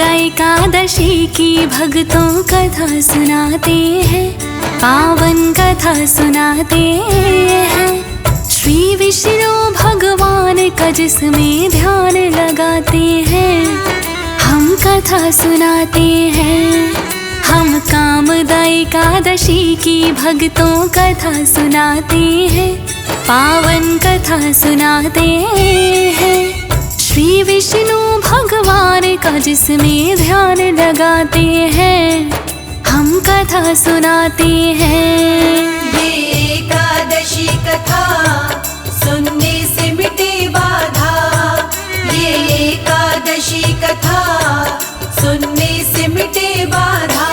एकादशी की भक्तों कथा सुनाते हैं, पावन कथा सुनाते हैं। श्री विष्णु भगवान का जिसमें ध्यान लगाते हैं, हम कथा सुनाते हैं। हम कामदा एकादशी की भक्तों कथा सुनाते हैं, पावन कथा सुनाते हैं। श्री विष्णु भगवान का जिसमें ध्यान लगाते हैं, हम कथा सुनाते हैं। ये एकादशी कथा सुनने से मिटे बाधा, ये एकादशी कथा सुनने से मिटे बाधा।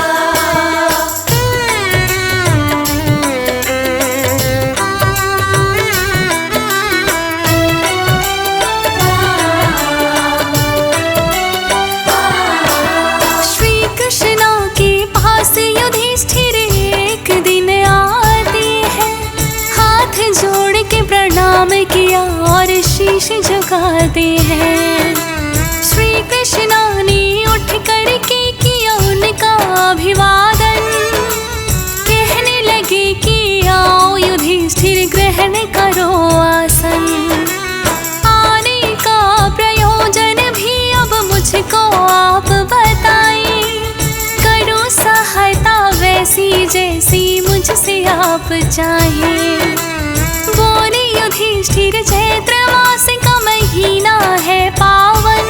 किया और शीश झुकाते हैं। श्री कृष्ण ने उठ कर के किया उनका अभिवादन, कहने लगे कि आओ युधिष्ठिर ग्रहण करो आसन। आने का प्रयोजन भी अब मुझको आप बताएं, करो सहायता वैसी जैसी मुझसे आप चाहें। बोले युधिष्ठिर चैत्र मास का महीना है पावन,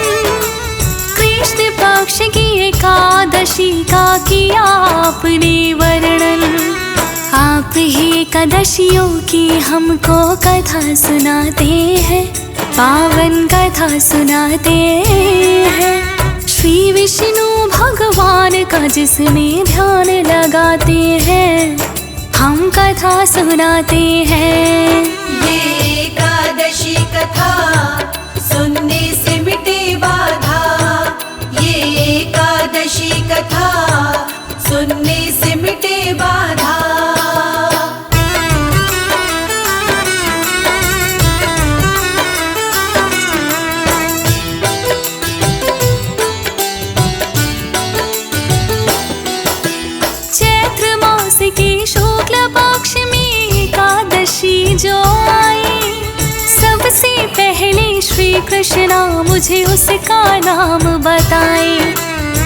कृष्ण पक्ष की एकादशी का किया आपने वर्णन। आप ही एकादशियों की हमको कथा सुनाते हैं, पावन कथा सुनाते हैं। श्री विष्णु भगवान का जिसमें ध्यान लगाते हैं, हम कथा सुनाते हैं। ये एकादशी कथा सुनने से मिटे बाधा, ये एकादशी कथा सुनने से मिटे बाधा। चैत्र मास के शुक्ल पक्ष में एकादशी जो आई, सबसे पहले श्री कृष्ण मुझे उसका नाम बताए।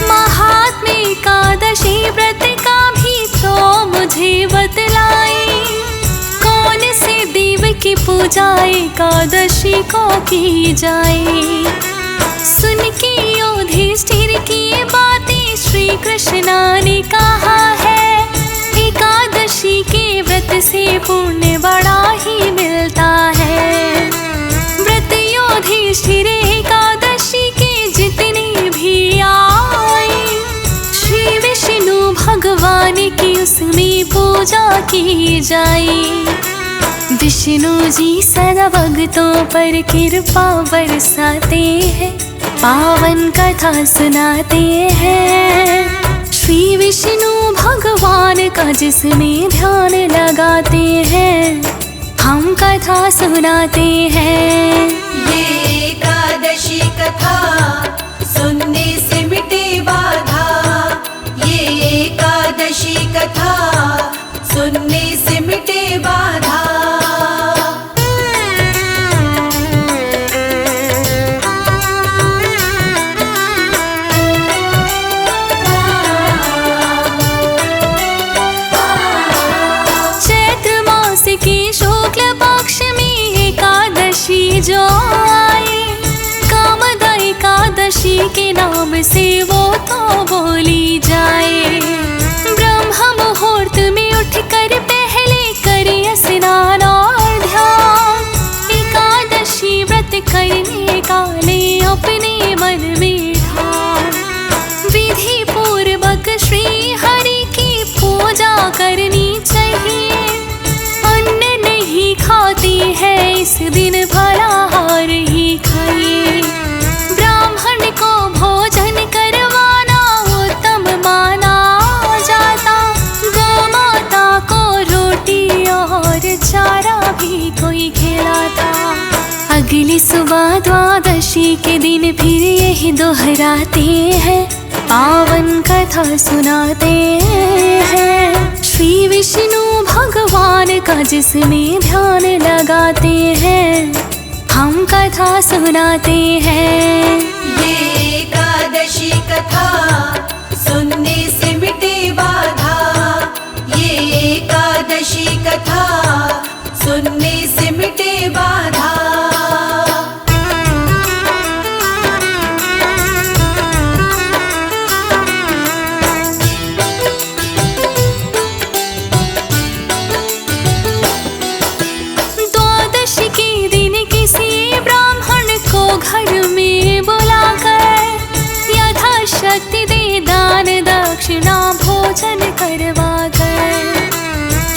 महात्म्य एकादशी व्रत का भी तो मुझे बतलाए, कौन से देव की पूजा एकादशी को की जाए। सुन के युधिष्ठिर की बातें श्री कृष्ण ने कहा है, एकादशी के व्रत से पुण्य बड़ा ही मिलता है। व्रत युधिष्ठिर एकादशी के जितने भी आए, श्री विष्णु भगवान की उसमें पूजा की जाए। विष्णु जी सदा भक्तों पर कृपा बरसाते हैं, पावन कथा सुनाते हैं। श्री विष्णु भगवान का जिसमें ध्यान लगाते हैं, हम कथा सुनाते हैं। ये एकादशी कथा सुनने से मिटे बाधा, ये एकादशी कथा सुनने से मिटे बाधा। जो आए कामदा एकादशी के नाम से वो तो बोली जाए। ब्रह्म मुहूर्त में उठकर पहले करिए स्नान और ध्यान, एकादशी व्रत करने का ले अपने मन में ठान। विधि पूर्वक श्री हरि की पूजा करनी चाहिए, अन्न नहीं खाती है इस दिन फलाहार ही खाइए। ब्राह्मण को भोजन करवाना उत्तम माना जाता, गौ माता को रोटी और चारा भी कोई खिलाता। अगली सुबह द्वादशी के दिन फिर यही दोहराते हैं, पावन कथा सुनाते हैं श्री विष्णु भगवान का, जिसमें ध्यान लगाते हैं हम कथा सुनाते हैं। ये एकादशी कथा सुनने से मिटे बाधा, ये एकादशी कथा सुनने से मिटे बाधा। द्वादशी के दिन किसी ब्राह्मण को घर में बुलाकर यथाशक्ति दे दान दक्षिणा भोजन करवा कर,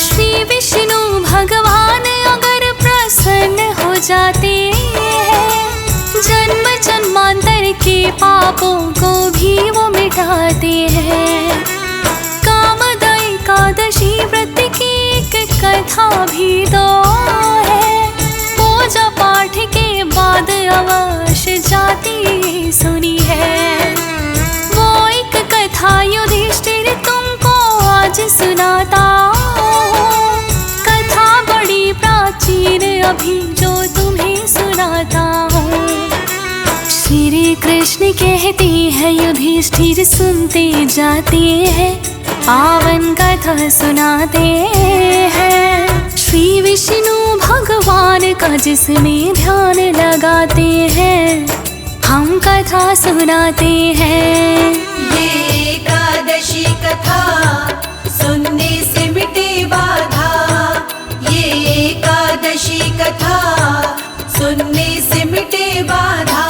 श्री विष्णु भगवान अगर प्रसन्न हो जाते हैं, जन्म जन्मांतर के पापों को भी वो मिटाते हैं। कामदा एकादशी व्रत की एक कथा भी तो है, पूजा पाठ के बाद अवश्य जाती सुनी है। वो एक कथा युधिष्ठिर तुमको आज सुनाता हूँ, कथा बड़ी प्राचीन अभी जो तुम्हें सुनाता हूँ। श्री कृष्ण कहते हैं युधिष्ठिर सुनते जाते हैं, पावन कथा सुनाते हैं श्री विष्णु भगवान का, जिसमें ध्यान लगाते हैं हम कथा सुनाते हैं। ये एकादशी कथा सुनने से मिटे बाधा, ये एकादशी कथा सुनने से मिटे बाधा।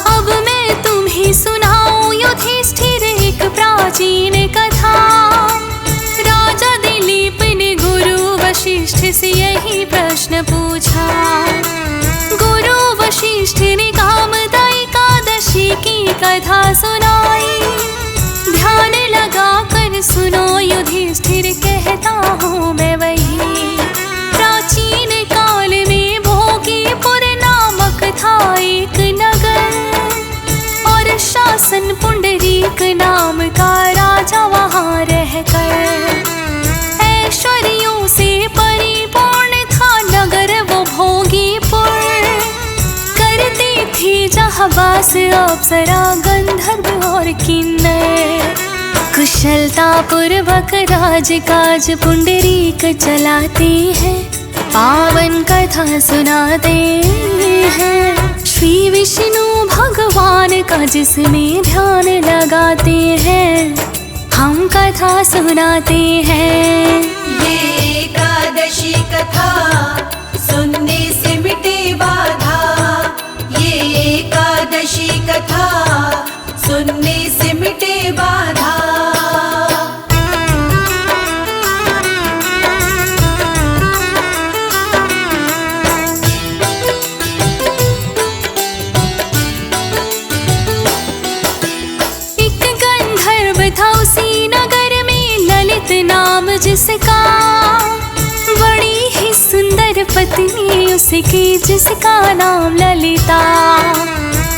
अब मैं तुम्हें सुनाऊं युधिष्ठिर एक प्राचीन कथा। राजा दिलीप ने गुरु वशिष्ठ से यही प्रश्न पूछा। गुरु वशिष्ठ ने कामदा एकादशी की कथा सुनाई। ध्यान लगा कर सुनो युधिष्ठिर, कहता हूँ मैं वही। प्राचीन काल में भोगीपुर नामक था एक नगर, और शासन पुंडरीक नाम का राजा वहाँ रहकर। ऐश्वर्यों से परिपूर्ण था नगर वो भोगीपुर, करती थी जहाँ वास अप्सरा गंधर्व और किन्नर। कुशलता पूर्वक राजकाज पुंडरीक चलाते हैं, पावन कथा सुनाते हैं श्री विष्णु भगवान का, जिसमें ध्यान लगाते हैं हम कथा सुनाते हैं। ये एकादशी कथा सुनने से मिटे बाधा, ये एकादशी कथा सुनने से मिटे बाधा। नाम जिसका, बड़ी ही सुंदर पत्नी उसकी, जिसका नाम ललिता।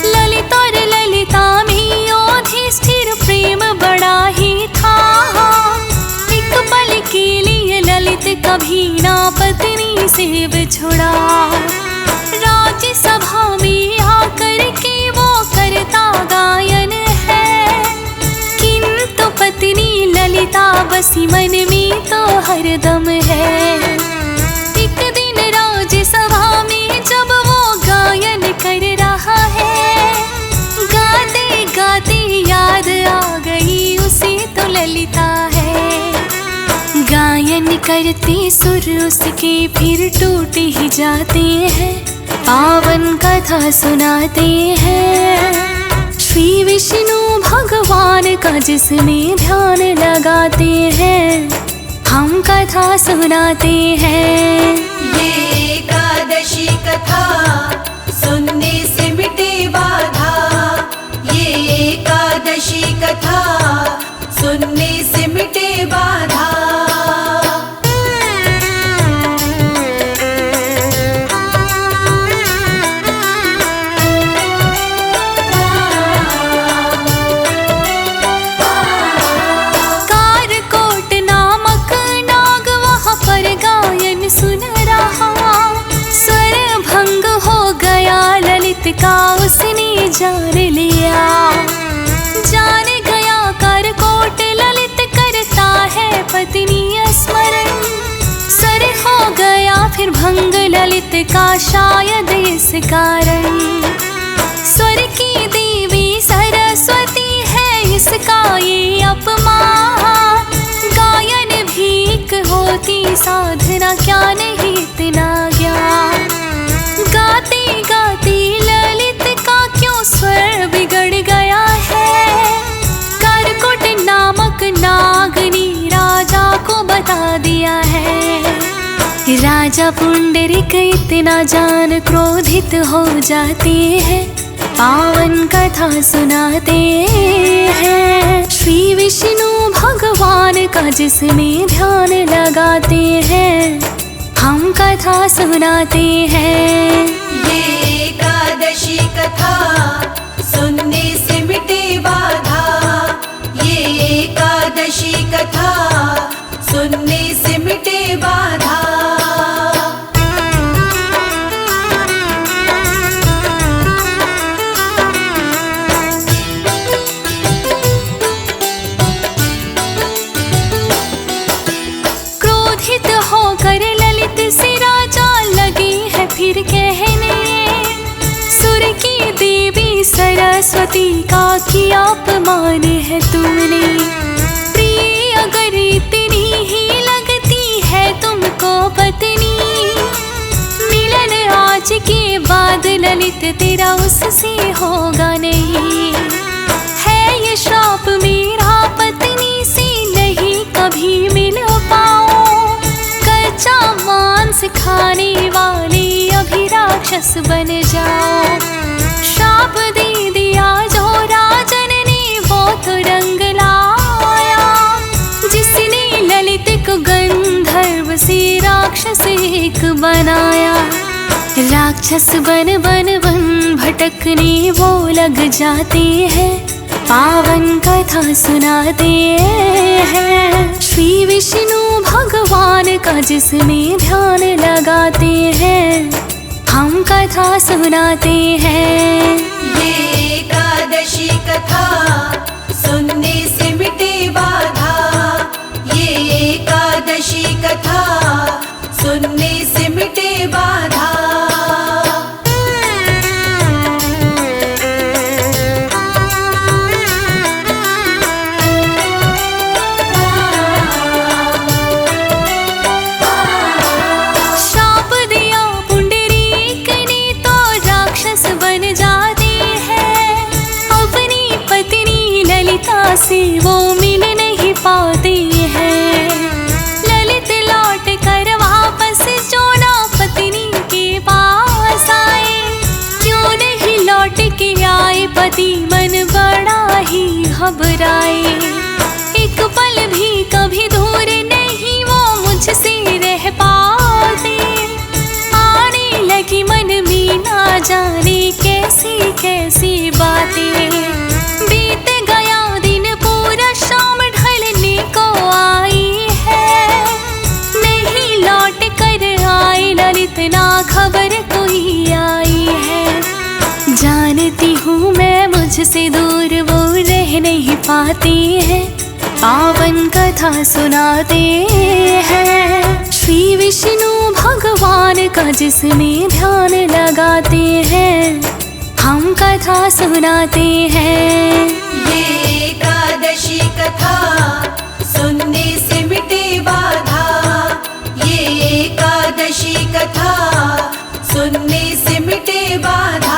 ललित और ललिता में युधिष्ठिर प्रेम बड़ा ही था। एक पल के लिए ललित कभी ना पत्नी से बिछुड़ा। राज्यसभा में आकर के वो करता गायन है, किंतु पत्नी ललिता बसी मन में तो हरदम है। एक दिन राज्यसभा में जब वो गायन कर रहा है, गाते गाते याद आ गई उसे तो ललिता है। गायन करते सुर उसके फिर टूट ही जाते हैं, पावन कथा सुनाते हैं श्री विष्णु भगवान का, जिसमें ध्यान लगाते हैं हम कथा सुनाते हैं। ये एकादशी कथा सुनने से मिटे बाधा, ये एकादशी कथा सुनने से मिटे ललित का उसने जान लिया। जान गया करकोट ललित करता है पत्नी स्मरण। सर हो गया फिर भंग ललित का शायद इस कारण। स्वर की देवी सरस्वती है इसका ये अपमान। गायन भीख होती साधना क्या नहीं इतना ज्ञान। गाते गाते ललित का क्यों स्वर बिगड़ गया है। करकोट नामक नागनी राजा को बता दिया है। राजा पुंडरीक इतना जान क्रोधित हो जाते हैं। पावन कथा सुनाते हैं श्री विष्णु भगवान का जिसमें ध्यान लगाते हैं। हम कथा सुनाते हैं। ये एकादशी कथा सुनने से मिटे बाधा। ये एकादशी कथा सुनने से मिटे बाधा। क्रोधित होकर ललित से राजा लगी है फिर कहने। सुर की देवी सरस्वती का किया अपमान है तुमने। प्रिय अगर इतनी ही लगती है तुमको पत्नी। मिलन आज के बाद ललित तेरा उससे होगा नहीं। है ये श्राप मेरा पत्नी से नहीं कभी मिल पाओ। कच्चा मांस खाने वाली अभी राक्षस बन जाओ। श्राप दे दिया जो राजन ने वो तो रंग लाया। जिसने ललित को गंधर्व से राक्षस एक बनाया। राक्षस बन बन बन भटकने वो लग जाते हैं। पावन कथा सुनाते हैं श्री विष्णु भगवान का जिसमें ध्यान लगाते हैं। हम कथा सुनाते हैं। ये एकादशी कथा सुनने से मिटे बाधा। ये एकादशी कथा सुनने से मिटे बाधा। श्राप दिया पुंडरीक ने तो राक्षस बन जाते हैं। अपनी पत्नी ललिता से वो मिल नहीं पाते हैं। ललित लौट कर वापस जो ना पत्नी के पास आए। क्यों नहीं लौट के आए पति मन बड़ा ही घबराए। एक पल भी कभी दूर नहीं वो मुझसे रह पाते। आने लगी मन में ना जाने कैसी कैसी बातें। बीत गया दिन पूरा शाम ढलने को आई है। नहीं लौट कर आए ललित ना खबर कोई आई है। जानती हूँ मैं मुझसे दूर वो रह नहीं पाती है। पावन कथा सुनाते हैं श्री विष्णु भगवान का जिसमें ध्यान लगाते हैं। हम कथा सुनाते हैं। ये एकादशी कथा सुनने से मिटे बाधा। ये एकादशी कथा सुनने से मिटे बाधा।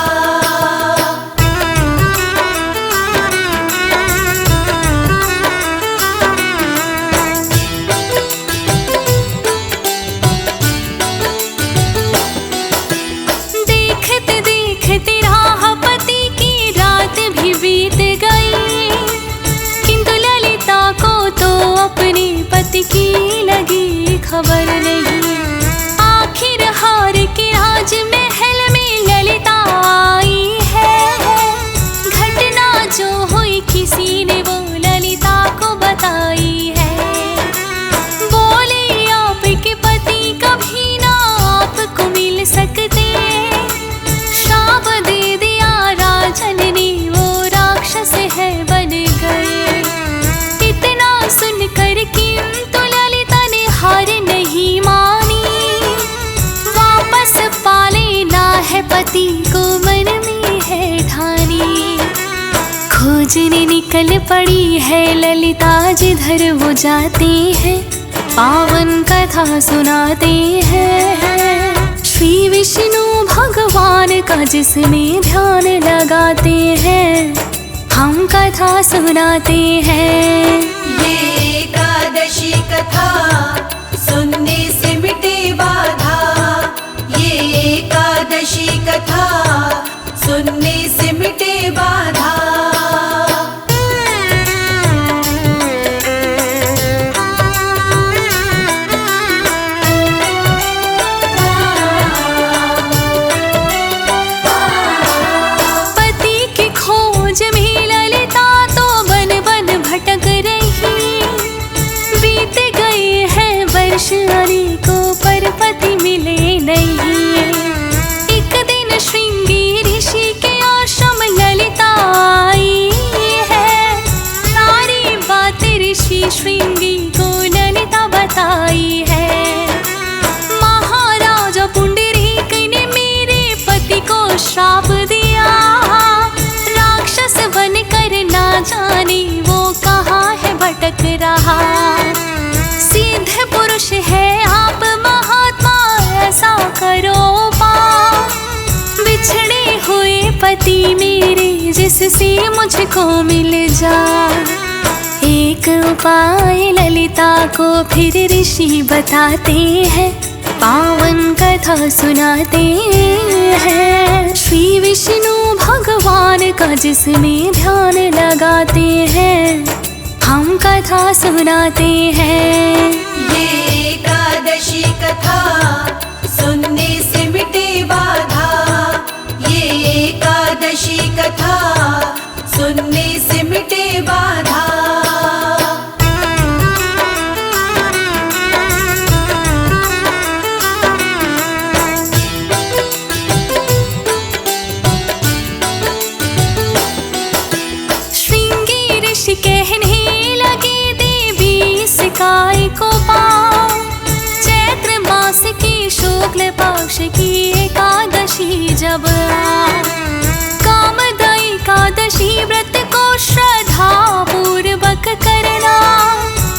देखते देखते राह पति की रात भी बीत गई। किंतु ललिता को तो अपने पति की लगी खबर नहीं। आखिर हार के राजमहल में ललिता आई है। घटना जो हुई किसी ने वो ललिता को बताई है। बोले आपके पति कभी ना आपको मिल सकते। श्राप दे खोजने निकल पड़ी है ललिता जिधर वो जाते हैं, पावन कथा सुनाते हैं। श्री विष्णु भगवान का जिसमें ध्यान लगाते हैं, हम कथा सुनाते हैं। ये एकादशी कथा सुनने से मिटे बाधा, ये एकादशी कथा सुनने से मिटे बाधा। अनेकों पर पति मिले नहीं। एक दिन श्रृंगी ऋषि के आश्रम ललिता आई है, सारी बात ऋषि श्रृंगी को ललिता बताई है। महाराजा पुंडरीक ने मेरे पति को श्राप दिया, राक्षस बनकर ना जाने वो कहाँ है भटक रहा। सिद्ध पुरुष है आप महात्मा, ऐसा करो पार, बिछड़े हुए पति मेरे जिससे मुझको मिल जा। एक उपाय ललिता को फिर ऋषि बताते हैं, पावन कथा सुनाते हैं। श्री विष्णु भगवान का जिसमें ध्यान लगाते हैं, हम कथा सुनाते हैं। ये एकादशी कथा सुनने से मिटे बाधा, ये एकादशी कथा सुनने से मिटे बाधा। श्रृंगी ऋषि कहने काय को पाओ, चैत्र मास की शुक्ल पक्ष की एकादशी जब कामदायी एकादशी व्रत को श्रद्धा पूर्वक करना।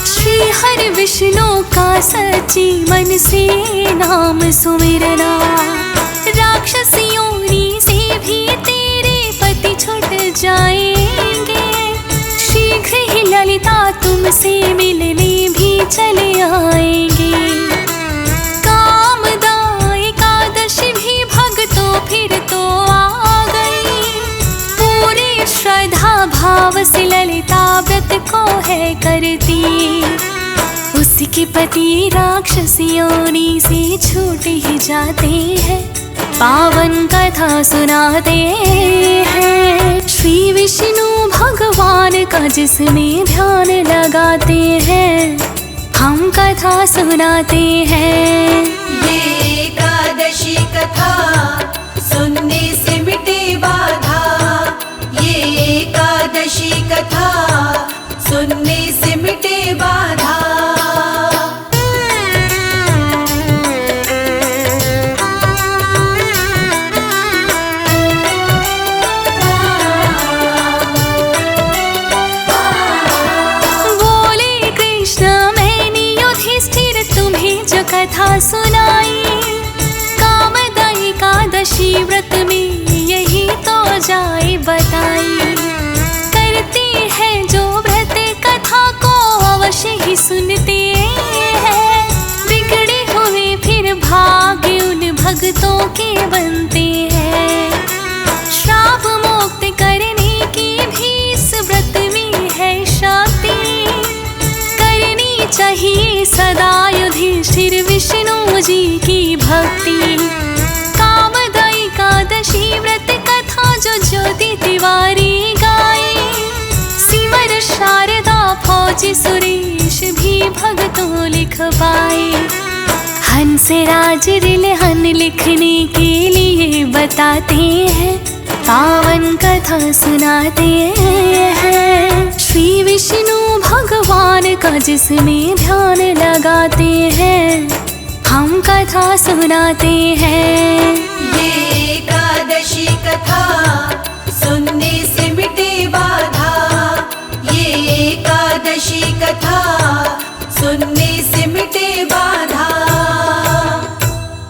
श्री हरि विष्णु का सच्ची मन से नाम सुमिरना। राक्षसियों से भी तेरे पति छूट जाएंगे, शीघ्र ही ललिता तुमसे मिलने भी चले आएंगे। कामदा एकादशी भी भक्तों फिर तो आ गई, पूरी श्रद्धा भाव से ललिता व्रत को है करती। उसके पति राक्षसियों से छूट ही जाते हैं, पावन कथा सुनाते हैं। श्री विष्णु भगवान का जिसमें ध्यान लगाते हैं, हम कथा सुनाते हैं। ये एकादशी कथा सुनने से मिटे बाधा, ये एकादशी कथा सुनने से मिटे बाधा। कथा सुनाई कामदा एकादशी व्रत में यही तो जाए बताई। करते हैं जो व्रत कथा को अवश्य ही सुनते हैं, बिगड़े हुए फिर भाग्य उन भक्तों के बनते हैं। श्राप मुक्त करने की भी इस व्रत में है शक्ति, करनी चाहिए सदा युधिष्ठिर विष्णु जी की भक्ति। कामदा एकादशी व्रत कथा जो ज्योति तिवारी गाए, सिमर शारदा फौजी सुरेश भी भक्तों लिख पाए। हंसराज रिलहन लिखने के लिए बताते हैं, पावन कथा सुनाते हैं। श्री विष्णु भगवान का जिसमें ध्यान लगाते हैं, हम कथा सुनाते हैं। ये एकादशी कथा सुनने से मिटे बाधा, एकादशी कथा